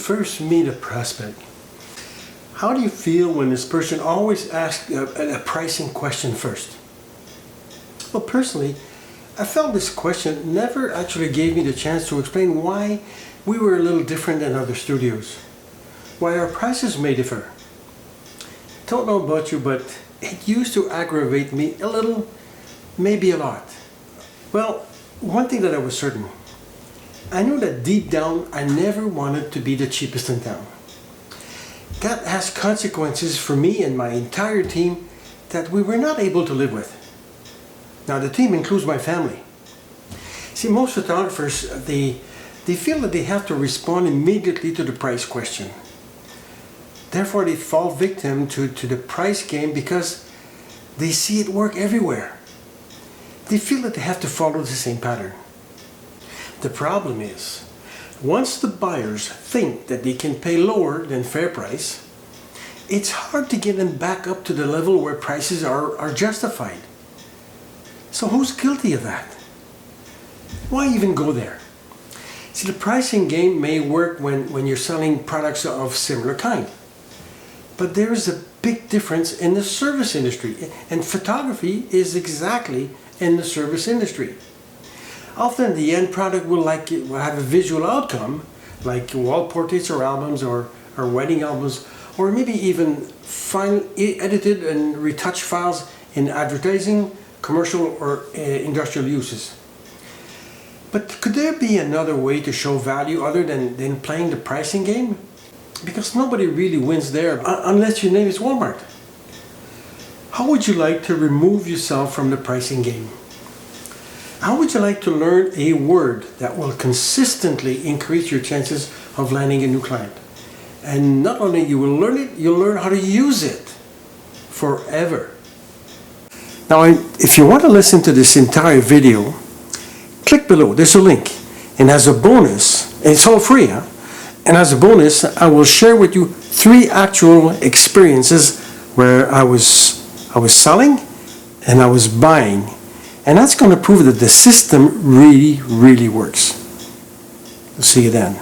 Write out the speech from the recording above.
first meet a prospect, how do you feel when this person always asks a pricing question first? Well, personally, I felt this question never actually gave me the chance to explain why we were a little different than other studios, why our prices may differ. Don't know about you, but it used to aggravate me a little, maybe a lot. Well, one thing that I was certain, I knew that deep down I never wanted to be the cheapest in town. That has consequences for me and my entire team that we were not able to live with. Now the team includes my family. See, most photographers, they feel that they have to respond immediately to the price question. Therefore they fall victim to the price game because they see it work everywhere. They feel that they have to follow the same pattern. The problem is, once the buyers think that they can pay lower than fair price, it's hard to get them back up to the level where prices are justified. So who's guilty of that? Why even go there? See, the pricing game may work when you're selling products of similar kind. But there is a big difference in the service industry, and photography is exactly in the service industry. Often the end product will have a visual outcome, like wall portraits or albums or wedding albums, or maybe even edited and retouched files in advertising, commercial or industrial uses. But could there be another way to show value other than playing the pricing game? Because nobody really wins there unless your name is Walmart. How would you like to remove yourself from the pricing game? How would you like to learn a word that will consistently increase your chances of landing a new client? And not only you will learn it, you'll learn how to use it forever. Now, if you want to listen to this entire video, click below. There's a link. And as a bonus, and it's all free, huh? And as a bonus, I will share with you 3 actual experiences where I was selling and I was buying. And that's going to prove that the system really, really works. See you then.